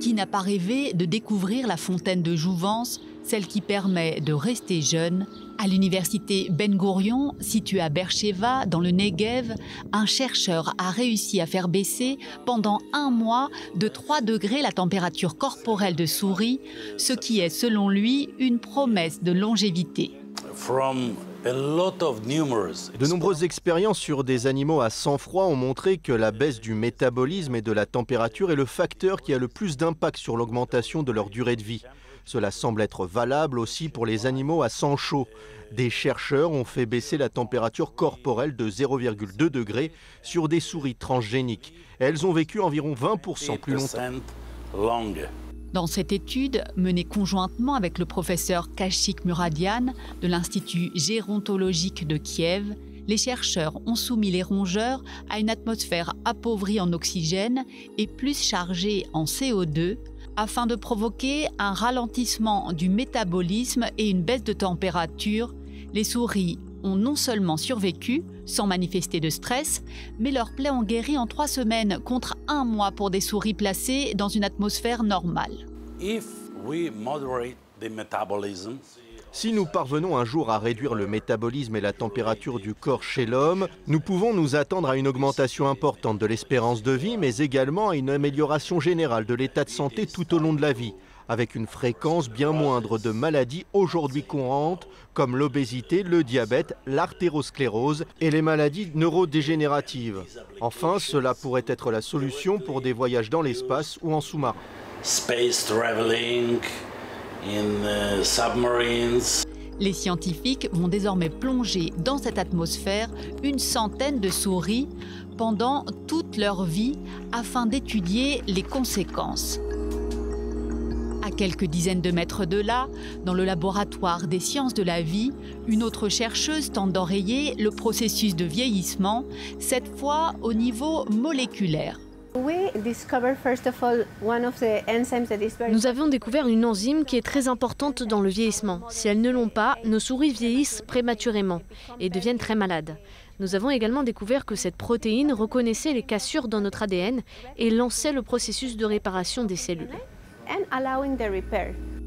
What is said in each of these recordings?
Qui n'a pas rêvé de découvrir la fontaine de jouvence, celle qui permet de rester jeune? À l'université Ben Gourion, située à Beersheva, dans le Negev, un chercheur a réussi à faire baisser pendant 1 mois de 3 degrés la température corporelle de souris, ce qui est selon lui une promesse de longévité. De nombreuses expériences sur des animaux à sang froid ont montré que la baisse du métabolisme et de la température est le facteur qui a le plus d'impact sur l'augmentation de leur durée de vie. Cela semble être valable aussi pour les animaux à sang chaud. Des chercheurs ont fait baisser la température corporelle de 0,2 degrés sur des souris transgéniques. Elles ont vécu environ 20% plus longtemps. Dans cette étude, menée conjointement avec le professeur Kashik Muradian de l'Institut gérontologique de Kiev, les chercheurs ont soumis les rongeurs à une atmosphère appauvrie en oxygène et plus chargée en CO2, afin de provoquer un ralentissement du métabolisme et une baisse de température. Les souris ont non seulement survécu, sans manifester de stress, mais leurs plaies ont guéri en 3 semaines contre 1 mois pour des souris placées dans une atmosphère normale. Si nous parvenons un jour à réduire le métabolisme et la température du corps chez l'homme, nous pouvons nous attendre à une augmentation importante de l'espérance de vie, mais également à une amélioration générale de l'état de santé tout au long de la vie, avec une fréquence bien moindre de maladies aujourd'hui courantes, comme l'obésité, le diabète, l'artérosclérose et les maladies neurodégénératives. Enfin, cela pourrait être la solution pour des voyages dans l'espace ou en sous-marin. Space traveling. Les scientifiques vont désormais plonger dans cette atmosphère une centaine de souris pendant toute leur vie afin d'étudier les conséquences. À quelques dizaines de mètres de là, dans le laboratoire des sciences de la vie, une autre chercheuse tente d'enrayer le processus de vieillissement, cette fois au niveau moléculaire. Nous avions découvert une enzyme qui est très importante dans le vieillissement. Si elles ne l'ont pas, nos souris vieillissent prématurément et deviennent très malades. Nous avons également découvert que cette protéine reconnaissait les cassures dans notre ADN et lançait le processus de réparation des cellules.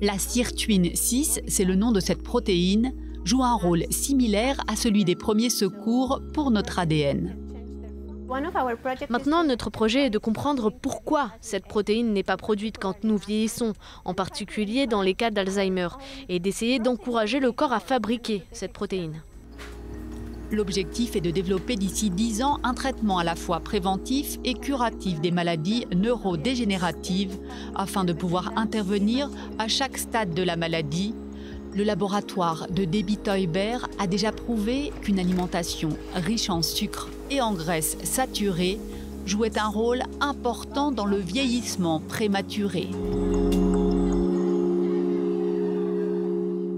La sirtuine 6, c'est le nom de cette protéine, joue un rôle similaire à celui des premiers secours pour notre ADN. Maintenant, notre projet est de comprendre pourquoi cette protéine n'est pas produite quand nous vieillissons, en particulier dans les cas d'Alzheimer, et d'essayer d'encourager le corps à fabriquer cette protéine. L'objectif est de développer d'ici 10 ans un traitement à la fois préventif et curatif des maladies neurodégénératives, afin de pouvoir intervenir à chaque stade de la maladie. Le laboratoire de Debbie Teuber a déjà prouvé qu'une alimentation riche en sucre et en graisses saturées jouait un rôle important dans le vieillissement prématuré.